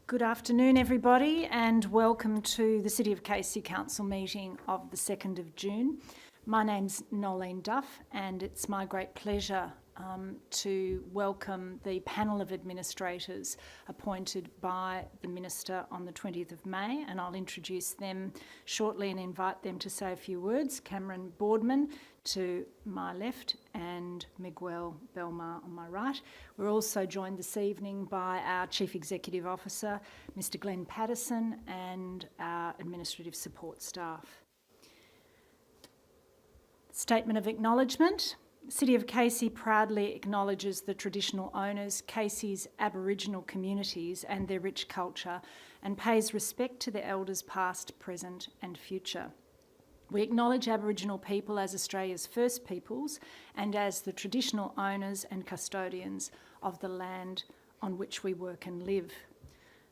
Good afternoon, everybody, and welcome to the City of Casey Council meeting of the 2nd of June. My name's Nolene Duff, and it's my great pleasure to welcome the panel of administrators appointed by the Minister on the 20th of May, and I'll introduce them shortly and invite them to say a few words. Cameron Boardman to my left and Miguel Belmar on my right. We're also joined this evening by our Chief Executive Officer, Mr Glenn Patterson, and our administrative support staff. Statement of Acknowledgement. The City of Casey proudly acknowledges the traditional owners, Casey's Aboriginal communities and their rich culture, and pays respect to the elders past, present and future. We acknowledge Aboriginal people as Australia's first peoples and as the traditional owners and custodians of the land on which we work and live.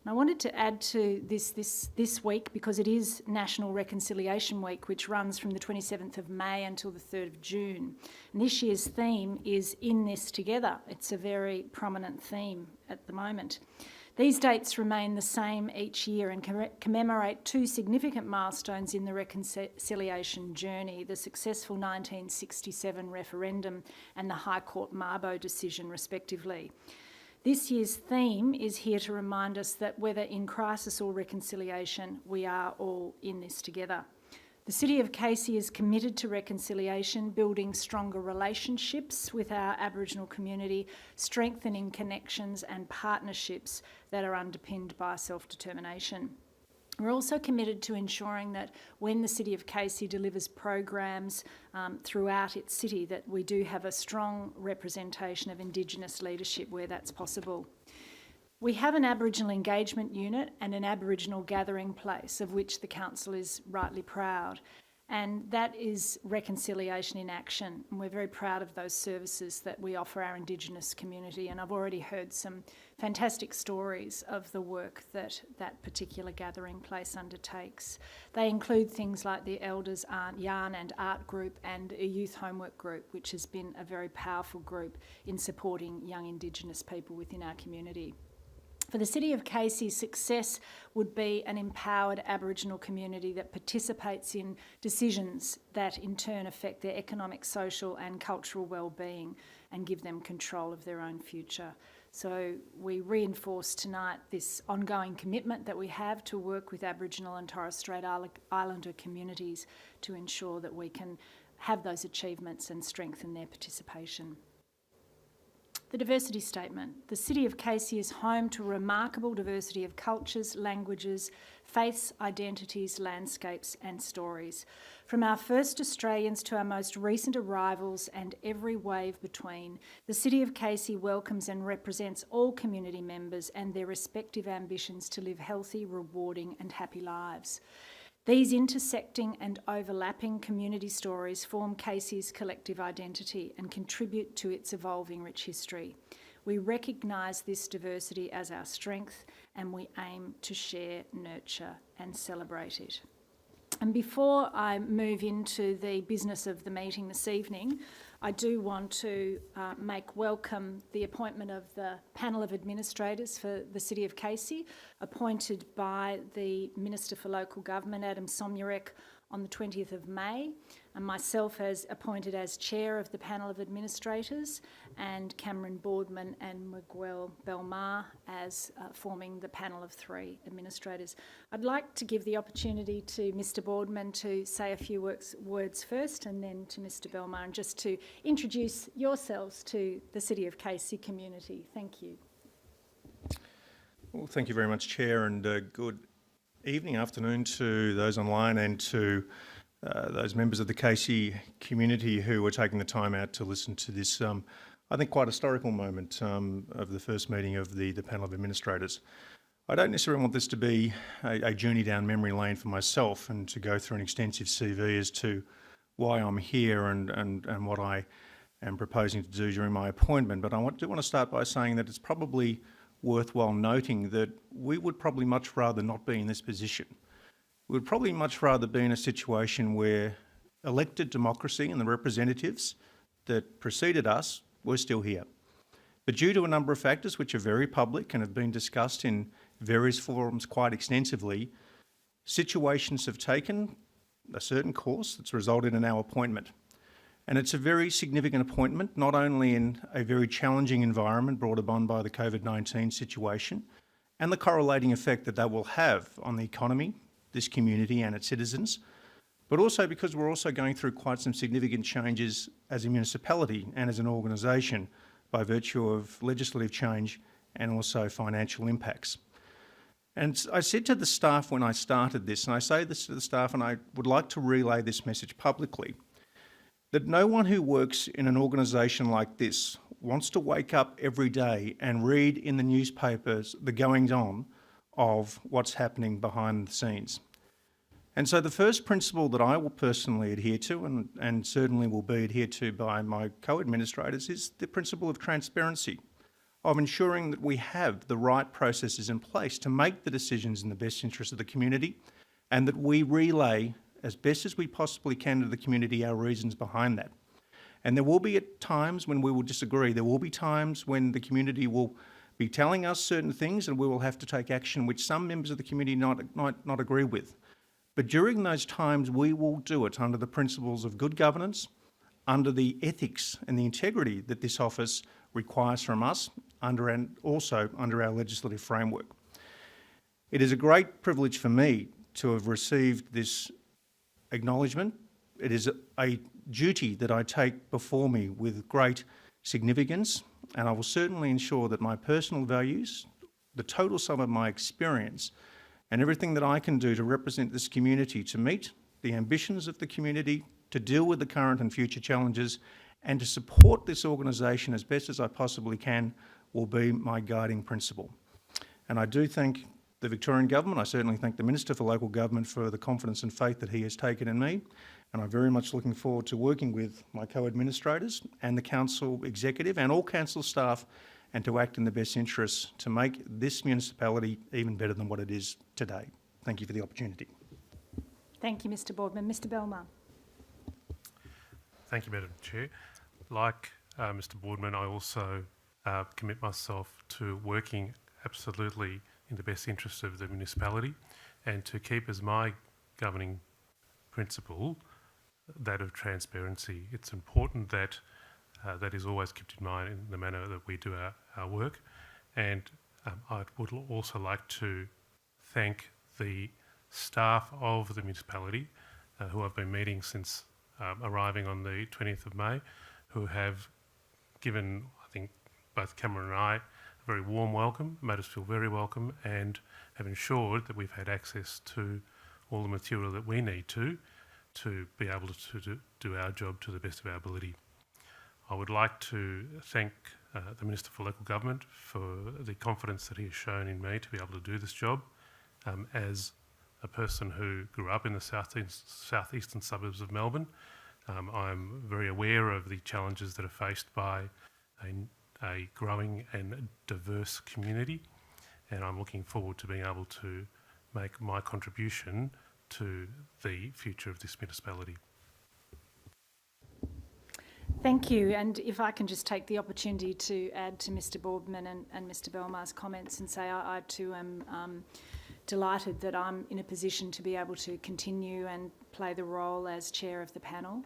And I wanted to add to this week, because it is National Reconciliation Week, which runs from the 27th of May until the 3rd of June. And this year's theme is In This Together. It's a very prominent theme at the moment. These dates remain the same each year and commemorate two significant milestones in the reconciliation journey: the successful 1967 referendum and the High Court Mabo decision, respectively. This year's theme is here to remind us that whether in crisis or reconciliation, we are all in this together. The City of Casey is committed to reconciliation, building stronger relationships with our Aboriginal community, strengthening connections and partnerships that are underpinned by self-determination. We're also committed to ensuring that when the City of Casey delivers programs throughout its city, that we do have a strong representation of Indigenous leadership where that's possible. We have an Aboriginal engagement unit and an Aboriginal gathering place, of which the Council is rightly proud, and that is Reconciliation in Action. And we're very proud of those services that we offer our Indigenous community, and I've already heard some fantastic stories of the work that that particular gathering place undertakes. They include things like the Elders Yarn and Art Group and a youth homework group, which has been a very powerful group in supporting young Indigenous people within our community. For the City of Casey, success would be an empowered Aboriginal community that participates in decisions that in turn affect their economic, social and cultural well-being and give them control of their own future. So we reinforce tonight this ongoing commitment that we have to work with Aboriginal and Torres Strait Islander communities to ensure that we can have those achievements and strengthen their participation. The diversity statement. The City of Casey is home to a remarkable diversity of cultures, languages, faiths, identities, landscapes and stories. From our first Australians to our most recent arrivals and every wave between, the City of Casey welcomes and represents all community members and their respective ambitions to live healthy, rewarding and happy lives. These intersecting and overlapping community stories form Casey's collective identity and contribute to its evolving rich history. We recognise this diversity as our strength and we aim to share, nurture and celebrate it. And before I move into the business of the meeting this evening, I do want to make welcome the appointment of the panel of administrators for the City of Casey, appointed by the Minister for Local Government, Adam Somyurek, on the 20th of May, and myself as appointed as chair of the panel of administrators, and Cameron Boardman and Miguel Belmar as forming the panel of 3 administrators. I'd like to give the opportunity to Mr Boardman to say a few words first, and then to Mr Belmar, and just to introduce yourselves to the City of Casey community. Thank you. Well, thank you very much, Chair, and good evening, afternoon to those online and to those members of the Casey community who are taking the time out to listen to this, I think, quite historical moment of the first meeting of the panel of administrators. I don't necessarily want this to be a journey down memory lane for myself and to go through an extensive CV as to why I'm here and what I am proposing to do during my appointment, but I do want to start by saying that it's probably worthwhile noting that we would probably much rather not be in this position. We would probably much rather be in a situation where elected democracy and the representatives that preceded us were still here. But due to a number of factors which are very public and have been discussed in various forums quite extensively, situations have taken a certain course that's resulted in our appointment. And it's a very significant appointment, not only in a very challenging environment brought upon by the COVID-19 situation and the correlating effect that that will have on the economy, this community and its citizens, but also because we're also going through quite some significant changes as a municipality and as an organisation by virtue of legislative change and also financial impacts. And I said to the staff when I started this, and I say this to the staff and I would like to relay this message publicly, that no one who works in an organisation like this wants to wake up every day and read in the newspapers the goings-on of what's happening behind the scenes. And so the first principle that I will personally adhere to, and certainly will be adhered to by my co-administrators, is the principle of transparency, of ensuring that we have the right processes in place to make the decisions in the best interest of the community, and that we relay as best as we possibly can to the community our reasons behind that. And there will be at times when we will disagree. There will be times when the community will be telling us certain things and we will have to take action which some members of the community might not agree with. But during those times, we will do it under the principles of good governance, under the ethics and the integrity that this office requires from us, and also under our legislative framework. It is a great privilege for me to have received this acknowledgement. It is a duty that I take before me with great significance, and I will certainly ensure that my personal values, the total sum of my experience, and everything that I can do to represent this community, to meet the ambitions of the community, to deal with the current and future challenges, and to support this organisation as best as I possibly can, will be my guiding principle. And I do thank the Victorian Government. I certainly thank the Minister for Local Government for the confidence and faith that he has taken in me. And I'm very much looking forward to working with my co-administrators and the Council Executive and all Council staff, and to act in the best interests to make this municipality even better than what it is today. Thank you for the opportunity. Thank you, Mr Boardman. Mr Belmar. Thank you, Madam Chair. Like Mr Boardman, I also commit myself to working absolutely in the best interest of the municipality, and to keep as my governing principle that of transparency. It's important that that is always kept in mind in the manner that we do our work. And I would also like to thank the staff of the municipality who I've been meeting since arriving on the 20th of May, who have given, I think, both Cameron and I a very warm welcome, made us feel very welcome, and have ensured that we've had access to all the material that we need to be able to do our job to the best of our ability. I would like to thank the Minister for Local Government for the confidence that he has shown in me to be able to do this job. As a person who grew up in the southeastern suburbs of Melbourne, I'm very aware of the challenges that are faced by a growing and diverse community, and I'm looking forward to being able to make my contribution to the future of this municipality. Thank you, and if I can just take the opportunity to add to Mr Boardman and Mr Belmar's comments and say I too am delighted that I'm in a position to be able to continue and play the role as chair of the panel.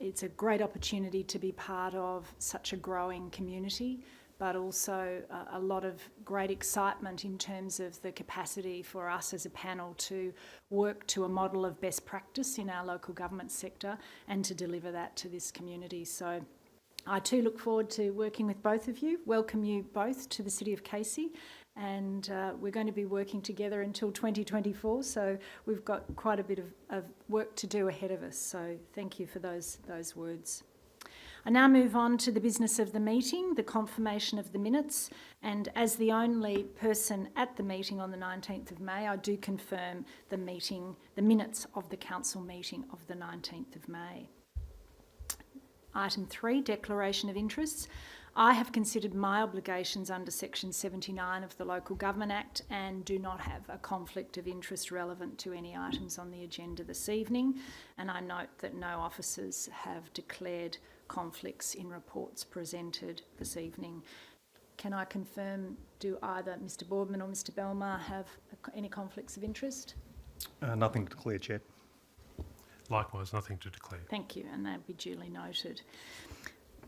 It's a great opportunity to be part of such a growing community, but also a lot of great excitement in terms of the capacity for us as a panel to work to a model of best practice in our local government sector and to deliver that to this community. So I too look forward to working with both of you, welcome you both to the City of Casey, and we're going to be working together until 2024, so we've got quite a bit of work to do ahead of us, so thank you for those words. I now move on to the business of the meeting, the confirmation of the minutes, and as the only person at the meeting on the 19th of May, I do confirm the minutes of the council meeting of the 19th of May. Item 3, declaration of interests. I have considered my obligations under Section 79 of the Local Government Act and do not have a conflict of interest relevant to any items on the agenda this evening, and I note that no officers have declared conflicts in reports presented this evening. Can I confirm, do either Mr Boardman or Mr Belmar have any conflicts of interest? Nothing to declare, Chair. Likewise, nothing to declare. Thank you, and that'll be duly noted.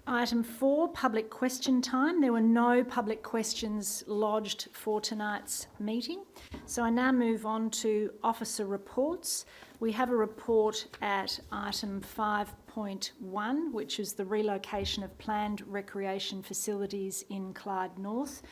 Item 4, public question time. There were no public questions lodged for tonight's meeting. So I now move on to officer reports. We have a report at item 5.1, which is the relocation of planned recreation facilities in Clyde North.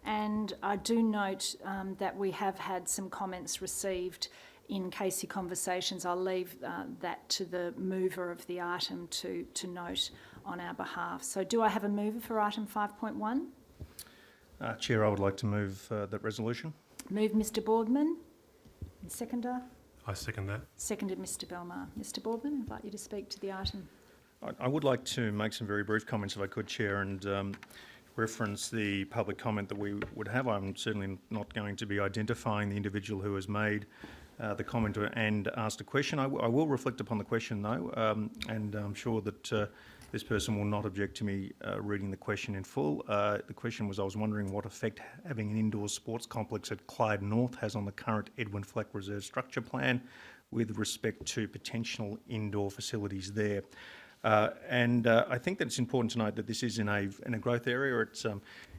And I do note that we have had some comments received in Casey Conversations. I'll leave that to the mover of the item to note on our behalf. So do I have a mover for item 5.1? Chair, I would like to move that resolution. Move Mr Boardman. And seconder? I second that. Seconded Mr Belmar. Mr Boardman, I invite you to speak to the item. I would like to make some very brief comments if I could, Chair, and reference the public comment that we would have. I'm certainly not going to be identifying the individual who has made the comment and asked a question. I will reflect upon the question though, and I'm sure that this person will not object to me reading the question in full. The question was, I was wondering what effect having an indoor sports complex at Clyde North has on the current Edwin Flack Reserve Structure Plan with respect to potential indoor facilities there. I think that it's important to note that this is in a growth area.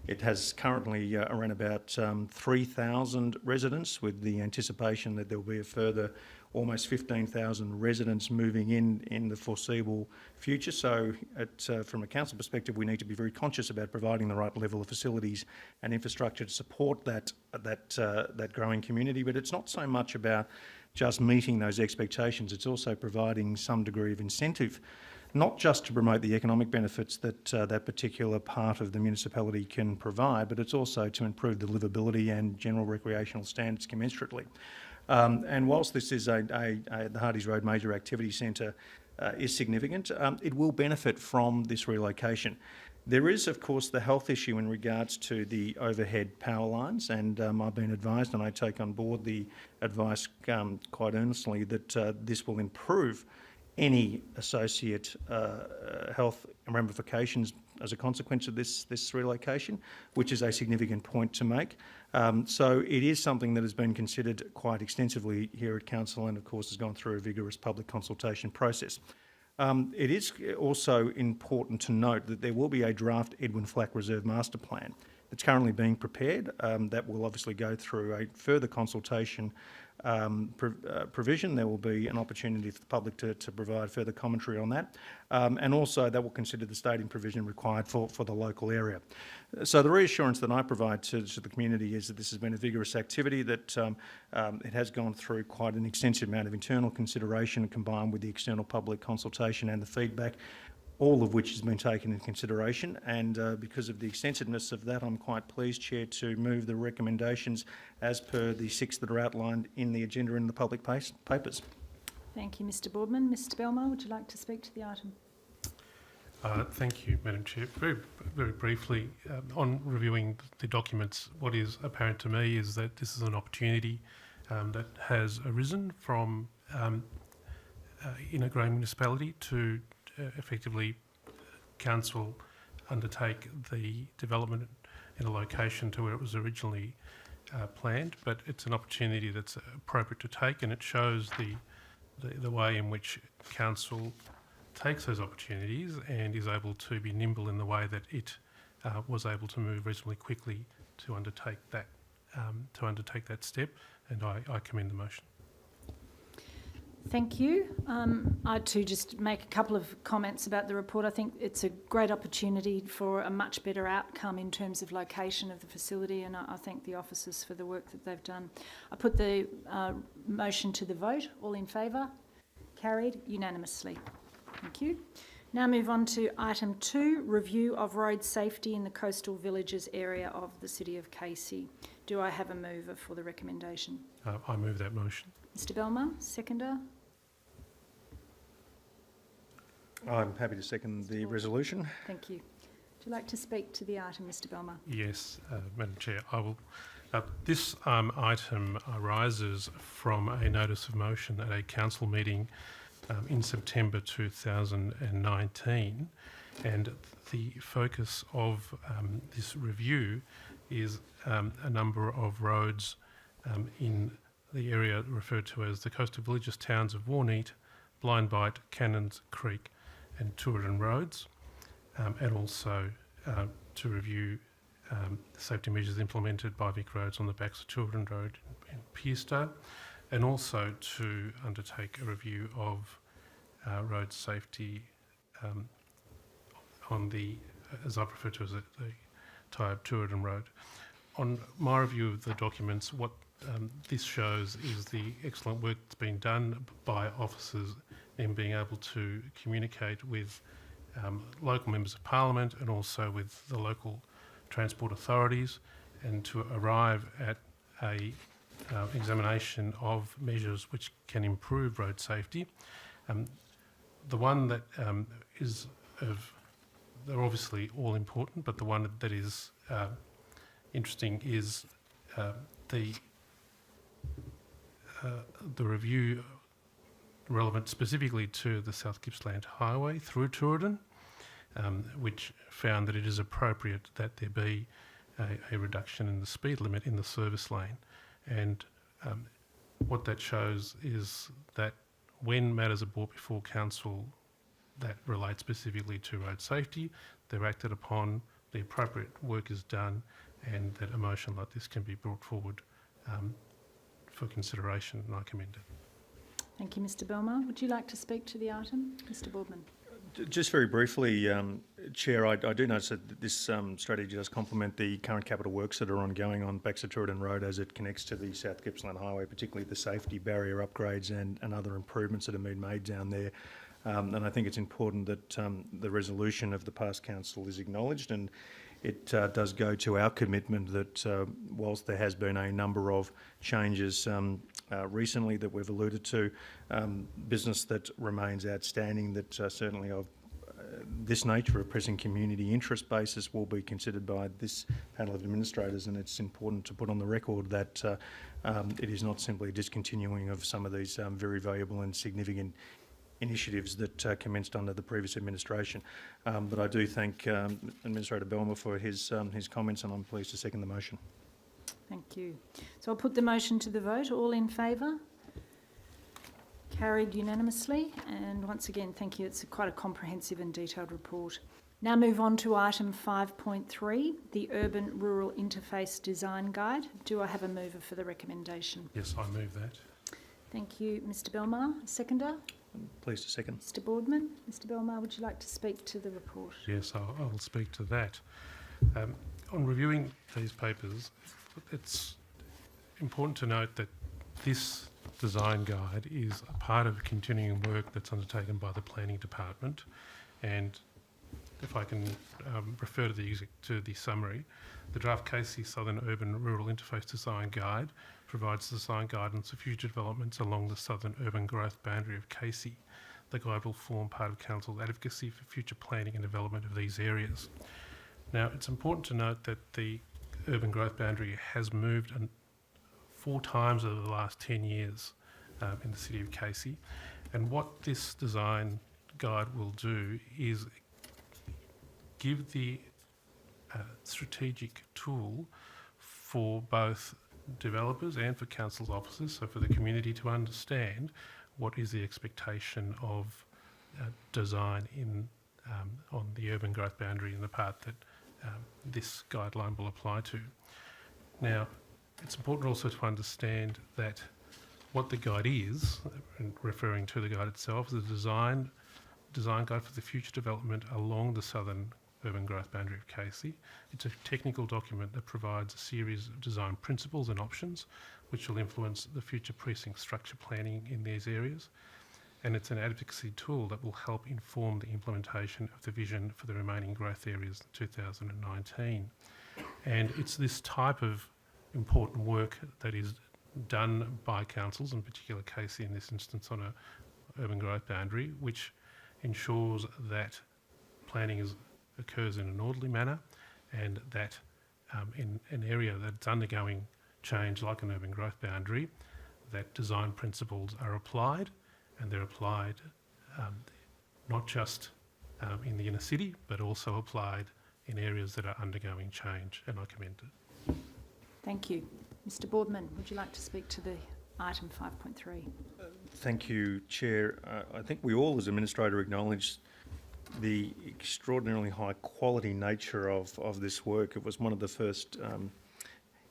It has currently around about 3,000 residents, with the anticipation that there will be a further almost 15,000 residents moving in the foreseeable future. So from a council perspective, we need to be very conscious about providing the right level of facilities and infrastructure to support that growing community. But it's not so much about just meeting those expectations, it's also providing some degree of incentive, not just to promote the economic benefits that that particular part of the municipality can provide, but it's also to improve the livability and general recreational standards commensurately. And whilst this is the Hardies Road Major Activity Centre is significant, it will benefit from this relocation. There is, of course, the health issue in regards to the overhead power lines, and I've been advised, and I take on board the advice quite earnestly, that this will improve any associate health ramifications as a consequence of this relocation, which is a significant point to make. So it is something that has been considered quite extensively here at Council, and of course has gone through a vigorous public consultation process. It is also important to note that there will be a draft Edwin Flack Reserve Master Plan that's currently being prepared. That will obviously go through a further consultation provision. There will be an opportunity for the public to provide further commentary on that. And also that will consider the stating provision required for the local area. So the reassurance that I provide to the community is that this has been a vigorous activity, that it has gone through quite an extensive amount of internal consideration combined with the external public consultation and the feedback, all of which has been taken into consideration. And because of the extensiveness of that, I'm quite pleased, Chair, to move the recommendations as per the 6 that are outlined in the agenda in the public papers. Thank you, Mr Boardman. Mr Belmar, would you like to speak to the item? Thank you, Madam Chair. Very briefly, on reviewing the documents, what is apparent to me is that this is an opportunity that has arisen from in a growing municipality to effectively council undertake the development in a location to where it was originally planned, but it's an opportunity that's appropriate to take, and it shows the way in which council takes those opportunities and is able to be nimble in the way that it was able to move reasonably quickly to undertake that step, and I commend the motion. Thank you. I too just make a couple of comments about the report. I think it's a great opportunity for a much better outcome in terms of location of the facility, and I thank the officers for the work that they've done. I put the motion to the vote. All in favour? Carried unanimously. Thank you. Now move on to item 2, review of road safety in the coastal villages area of the City of Casey. Do I have a mover for the recommendation? I move that motion. Mr Belmar, seconder. I'm happy to second the resolution. Thank you. Would you like to speak to the item, Mr Belmar? Yes, Madam Chair, I will. This item arises from a notice of motion at a council meeting in September 2019, And the focus of this review is a number of roads in the area referred to as the coastal villages towns of Warneet, Blindbite, Cannons Creek and Tooradin roads, and also to review safety measures implemented by Vic Roads on the backs of Tooradin Road in Pearstow, and also to undertake a review of road safety on the, as I refer to as the Tyabb Tooradin Road. On my review of the documents, what this shows is the excellent work that's been done by officers in being able to communicate with local members of parliament and also with the local transport authorities, and to arrive at a examination of measures which can improve road safety. The one that is of, they're obviously all important, but the one that is interesting is the review relevant specifically to the South Gippsland Highway through Tooradin, which found that it is appropriate that there be a reduction in the speed limit in the service lane. And what that shows is that when matters are brought before council that relate specifically to road safety, they're acted upon, the appropriate work is done, and that a motion like this can be brought forward for consideration, and I commend it. Thank you, Mr Belmar. Would you like to speak to the item? Mr Boardman. Just very briefly, Chair, I do notice that this strategy does complement the current capital works that are ongoing on Baxter Tooradin Road as it connects to the South Gippsland Highway, particularly the safety barrier upgrades and other improvements that have been made down there. And I think it's important that the resolution of the past council is acknowledged, and it does go to our commitment that whilst there has been a number of changes recently that we've alluded to, business that remains outstanding that certainly of this nature, a pressing community interest basis, will be considered by this panel of administrators, and it's important to put on the record that it is not simply a discontinuing of some of these very valuable and significant initiatives that commenced under the previous administration. But I do thank Administrator Belmer for his comments, and I'm pleased to second the motion. Thank you. So I'll put the motion to the vote. All in favour? Carried unanimously. And once again, thank you. It's quite a comprehensive and detailed report. Now move on to item 5.3, the Urban Rural Interface Design Guide. Do I have a mover for the recommendation? Yes, I move that. Thank you, Mr Belmar. Seconder? I'm pleased to second. Mr Boardman. Mr Belmar, would you like to speak to the report? Yes, I will speak to that. On reviewing these papers, it's important to note that this design guide is a part of continuing work that's undertaken by the Planning Department, and if I can refer to the summary, the draft KC Southern Urban Rural Interface Design Guide provides design guidance for future developments along the southern urban growth boundary of Casey. The guide will form part of Council's advocacy for future planning and development of these areas. Now, it's important to note that the urban growth boundary has moved 4 times over the last 10 years in the city of Casey, and what this design guide will do is give the strategic tool for both developers and for council's officers, so for the community to understand what is the expectation of design in on the urban growth boundary in the part that this guideline will apply to. Now, it's important also to understand that what the guide is, referring to the guide itself, is a design guide for the future development along the southern urban growth boundary of Casey. It's a technical document that provides a series of design principles and options which will influence the future precinct structure planning in these areas. And it's an advocacy tool that will help inform the implementation of the vision for the remaining growth areas in 2019. And it's this type of important work that is done by councils, in particular Casey in this instance on a urban growth boundary, which ensures that planning occurs in an orderly manner, and that in an area that's undergoing change like an urban growth boundary, that design principles are applied, and they're applied not just in the inner city, but also applied in areas that are undergoing change, and I commend it. Thank you. Mr Boardman, would you like to speak to the item 5.3? Thank you, Chair. I think we all as Administrator acknowledge the extraordinarily high quality nature of this work. It was one of the first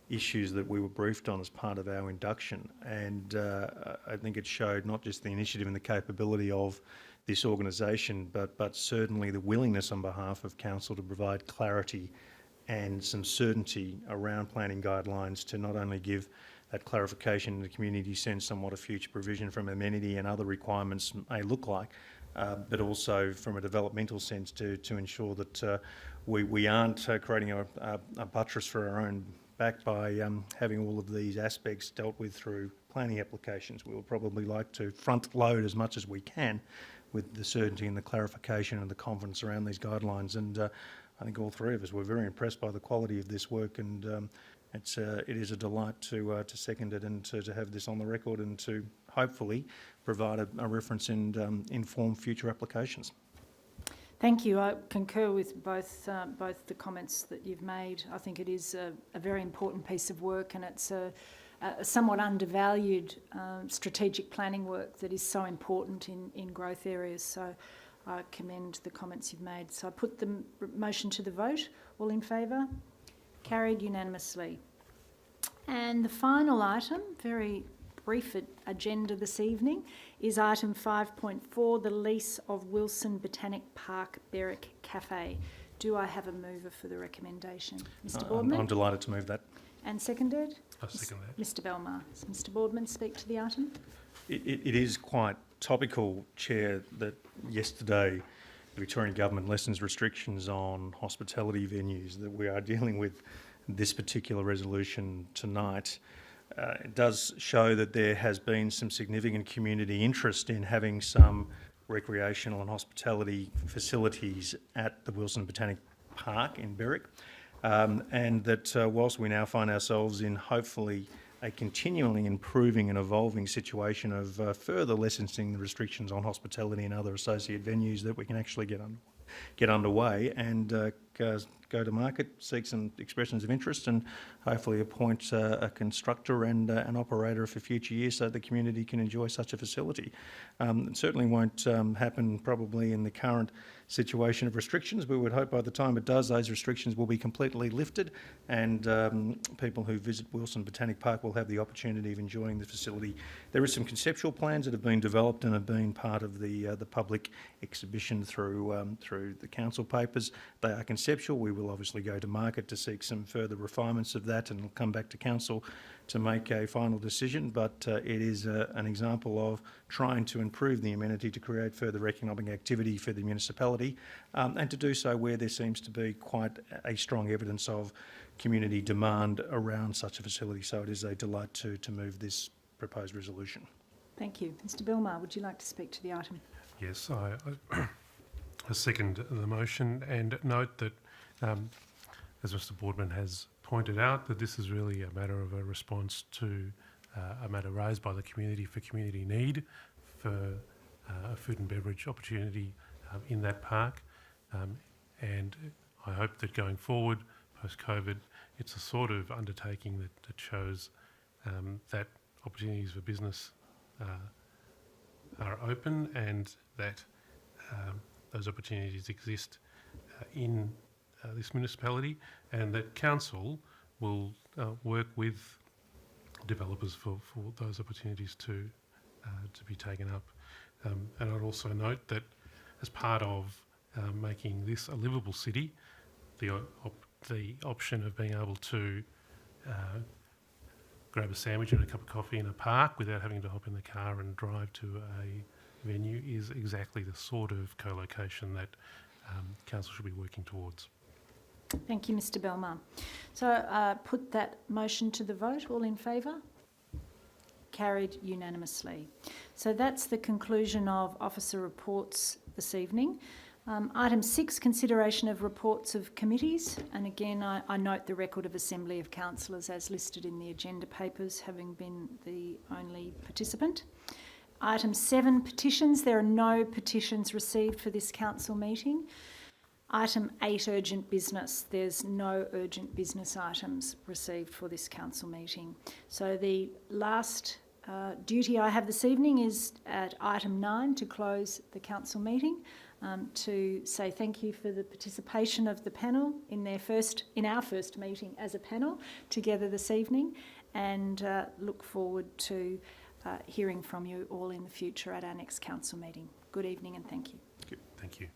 issues that we were briefed on as part of our induction, and I think it showed not just the initiative and the capability of this organisation, but certainly the willingness on behalf of Council to provide clarity and some certainty around planning guidelines to not only give that clarification in the community sense on what a future provision from amenity and other requirements may look like, but also from a developmental sense to ensure that we aren't creating a buttress for our own back by having all of these aspects dealt with through planning applications. We will probably like to front load as much as we can with the certainty and the clarification and the confidence around these guidelines. And I think all three of us were very impressed by the quality of this work, and it is a delight to second it and to have this on the record and to hopefully provide a reference and inform future applications. Thank you. I concur with both the comments that you've made. I think it is a very important piece of work, and it's a somewhat undervalued strategic planning work that is so important in growth areas. So I commend the comments you've made. So I put the motion to the vote. All in favour? Carried unanimously. And the final item, very brief agenda this evening, is item 5.4, the lease of Wilson Botanic Park Berwick Cafe. Do I have a mover for the recommendation? Mr Boardman? I'm delighted to move that. And seconded? I second that. Mr Belmar. Does Mr Boardman speak to the item? It is quite topical, Chair, that yesterday the Victorian Government lessens restrictions on hospitality venues, that we are dealing with this particular resolution tonight. It does show that there has been some significant community interest in having some recreational and hospitality facilities at the Wilson Botanic Park in Berwick, and that whilst we now find ourselves in hopefully a continually improving and evolving situation of further lessening the restrictions on hospitality and other associated venues, that we can actually get underway and go to market, seek some expressions of interest, and hopefully appoint a constructor and an operator for future years so the community can enjoy such a facility. It certainly won't happen probably in the current situation of restrictions. We would hope by the time it does, those restrictions will be completely lifted, and people who visit Wilson Botanic Park will have the opportunity of enjoying the facility. There is some conceptual plans that have been developed and have been part of the public exhibition through the council papers. They are conceptual. We will obviously go to market to seek some further refinements of that, and we'll come back to council to make a final decision, but it is an example of trying to improve the amenity to create further economic activity for the municipality, and to do so where there seems to be quite a strong evidence of community demand around such a facility. So it is a delight to move this proposed resolution. Thank you. Mr Belmar, would you like to speak to the item? Yes, I second the motion, and note that, as Mr Boardman has pointed out, that this is really a matter of a response to a matter raised by the community for community need for a food and beverage opportunity in that park, and I hope that going forward, post-COVID, it's a sort of undertaking that shows that opportunities for business are open, and that those opportunities exist in this municipality, and that council will work with developers for those opportunities to be taken up. And I'd also note that as part of making this a livable city, the option of being able to grab a sandwich and a cup of coffee in a park without having to hop in the car and drive to a venue is exactly the sort of co-location that council should be working towards. Thank you, Mr Belmar. So put that motion to the vote. All in favour? Carried unanimously. So that's the conclusion of officer reports this evening. Item 6, consideration of reports of committees. And again, I note the record of Assembly of Councillors as listed in the agenda papers, having been the only participant. Item 7, petitions. There are no petitions received for this council meeting. Item 8, urgent business. There's no urgent business items received for this council meeting. So the last duty I have this evening is at item 9 to close the council meeting, to say thank you for the participation of the panel in our first meeting as a panel together this evening, and look forward to hearing from you all in the future at our next council meeting. Good evening and thank you. Thank you.